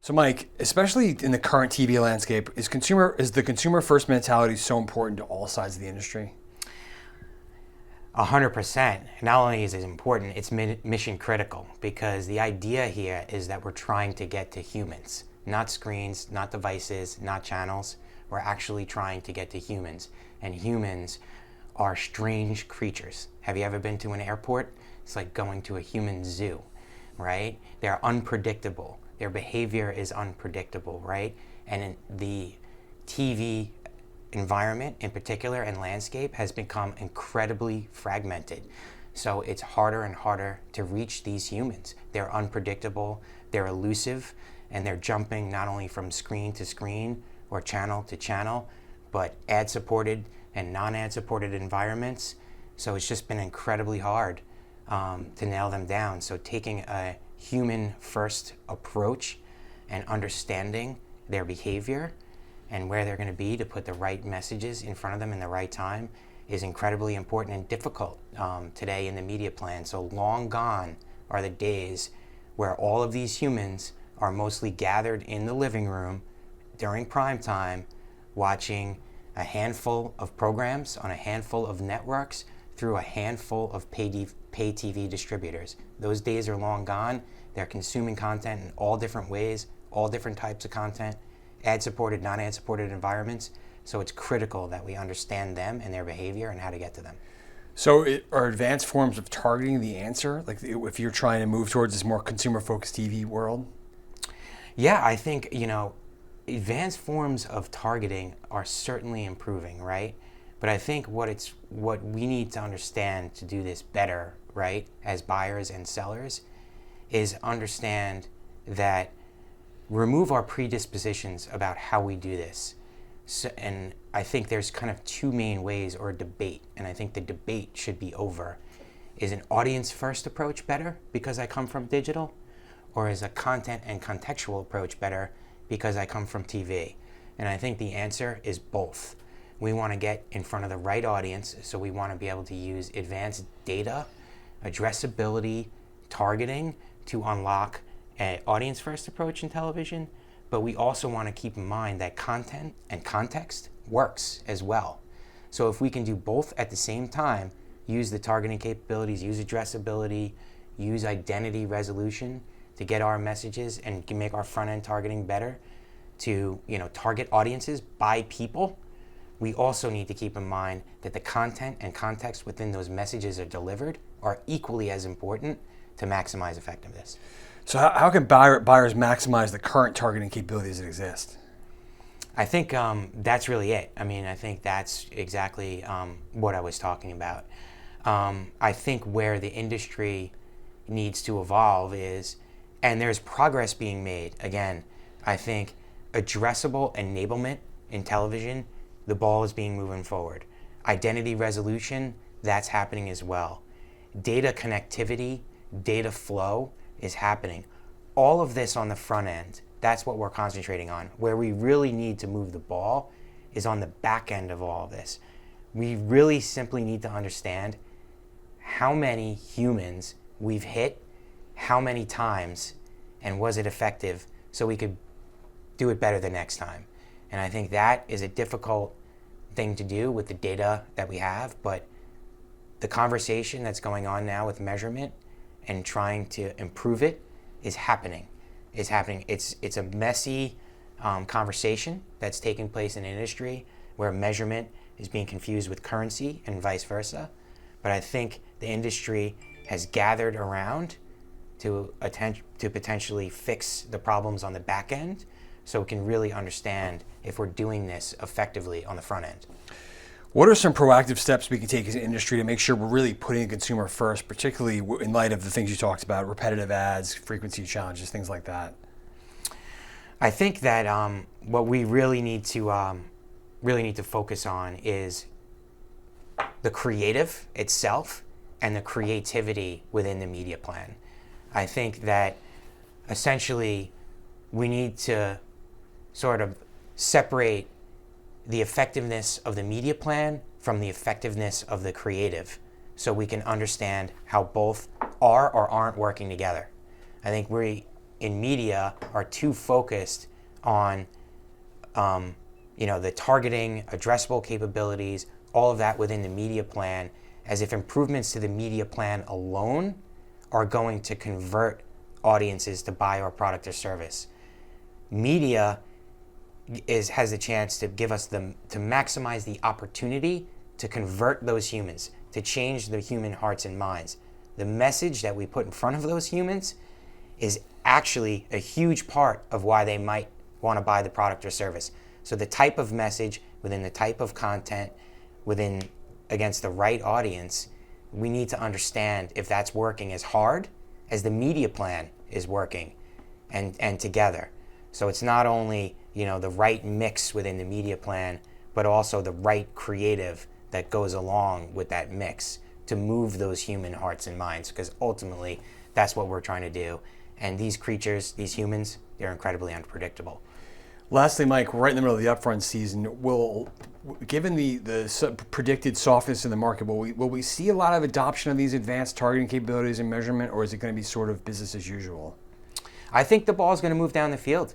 So, Mike, especially in the current TV landscape, is the consumer first mentality so important to all sides of the industry? 100%. Not only is it important, it's mission critical, because the idea here is that we're trying to get to humans, not screens, not devices, not channels. We're actually trying to get to humans, and humans are strange creatures. Have you ever been to an airport? It's like going to a human zoo, right? They're unpredictable. Their behavior is unpredictable, right? And in the TV environment in particular and landscape has become incredibly fragmented. So it's harder and harder to reach these humans. They're unpredictable, they're elusive, and they're jumping not only from screen to screen or channel to channel, but ad-supported and non-ad-supported environments. So it's just been incredibly hard to nail them down. So taking a human-first approach and understanding their behavior and where they're going to be to put the right messages in front of them in the right time is incredibly important and difficult today in the media plan. So long gone are the days where all of these humans are mostly gathered in the living room during prime time watching a handful of programs on a handful of networks through a handful of pay TV distributors. Those days are long gone. They're consuming content in all different ways, all different types of content, ad-supported, non-ad-supported environments. So it's critical that we understand them and their behavior and how to get to them. So, are advanced forms of targeting the answer? Like, if you're trying to move towards this more consumer-focused TV world? Yeah, I think, advanced forms of targeting are certainly improving, right? But I think what we need to understand to do this better, right, as buyers and sellers, is understand that remove our predispositions about how we do this. So, and I think there's kind of two main ways, or a debate, and I think the debate should be over. Is an audience-first approach better because I come from digital? Or is a content and contextual approach better because I come from TV? And I think the answer is both. We want to get in front of the right audience, so we want to be able to use advanced data, addressability, targeting to unlock an audience-first approach in television, but we also want to keep in mind that content and context works as well. So if we can do both at the same time, use the targeting capabilities, use addressability, use identity resolution to get our messages and can make our front-end targeting better to target audiences by people, we also need to keep in mind that the content and context within those messages are delivered are equally as important to maximize effectiveness. So how can buyers maximize the current targeting capabilities that exist? I think that's really it. I think that's exactly what I was talking about. I think where the industry needs to evolve is, and there's progress being made, again, I think addressable enablement in television, the ball is being moving forward. Identity resolution, that's happening as well. Data connectivity, data flow is happening. All of this on the front end, that's what we're concentrating on. Where we really need to move the ball is on the back end of all of this. We really simply need to understand how many humans we've hit, how many times, and was it effective, so we could do it better the next time. And I think that is a difficult thing to do with the data that we have, but the conversation that's going on now with measurement and trying to improve it is happening. It's a messy conversation that's taking place in an industry where measurement is being confused with currency and vice versa. But I think the industry has gathered around to potentially fix the problems on the back end, so we can really understand if we're doing this effectively on the front end. What are some proactive steps we can take as an industry to make sure we're really putting the consumer first, particularly in light of the things you talked about, repetitive ads, frequency challenges, things like that? I think that what we really need to focus on is the creative itself and the creativity within the media plan. I think that essentially we need to sort of separate the effectiveness of the media plan from the effectiveness of the creative, so we can understand how both are or aren't working together. I think we in media are too focused on the targeting, addressable capabilities, all of that within the media plan, as if improvements to the media plan alone are going to convert audiences to buy our product or service. Media has a chance to give us to maximize the opportunity to convert those humans, to change the human hearts and minds. The message that we put in front of those humans is actually a huge part of why they might want to buy the product or service. So the type of message within the type of content against the right audience, we need to understand if that's working as hard as the media plan is working and together. So it's not only the right mix within the media plan, but also the right creative that goes along with that mix to move those human hearts and minds, because ultimately that's what we're trying to do. And these creatures, these humans, they're incredibly unpredictable. Lastly, Mike, we're right in the middle of the upfront season. Given the predicted softness in the market, will we see a lot of adoption of these advanced targeting capabilities and measurement, or is it going to be sort of business as usual? I think the ball is going to move down the field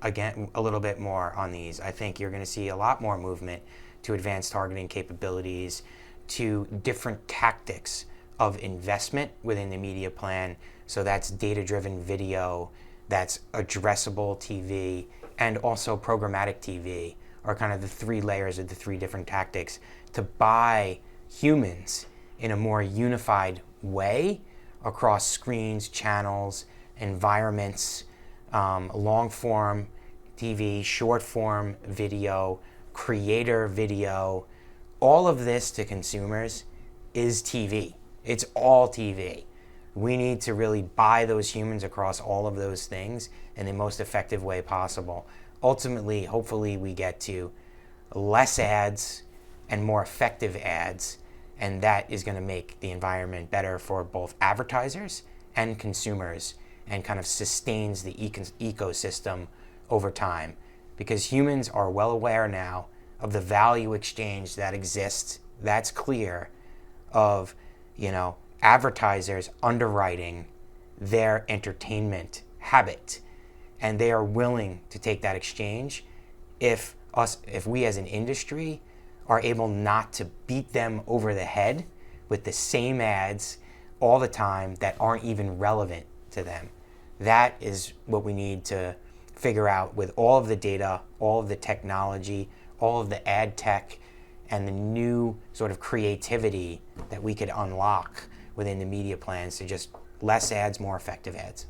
again a little bit more on these. I think you're going to see a lot more movement to advanced targeting capabilities, to different tactics of investment within the media plan. So that's data-driven video, that's addressable TV, and also programmatic TV are kind of the three layers of the three different tactics to buy humans in a more unified way across screens, channels, environments, long-form TV, short-form video, creator video. All of this to consumers is TV. It's all TV. We need to really buy those humans across all of those things in the most effective way possible. Ultimately, hopefully, we get to less ads and more effective ads, and that is going to make the environment better for both advertisers and consumers, and kind of sustains the ecosystem over time. Because humans are well aware now of the value exchange that exists, that's clear, of advertisers underwriting their entertainment habit, and they are willing to take that exchange if we as an industry are able not to beat them over the head with the same ads all the time that aren't even relevant to them. That is what we need to figure out with all of the data, all of the technology, all of the ad tech, and the new sort of creativity that we could unlock within the media plans to just less ads, more effective ads.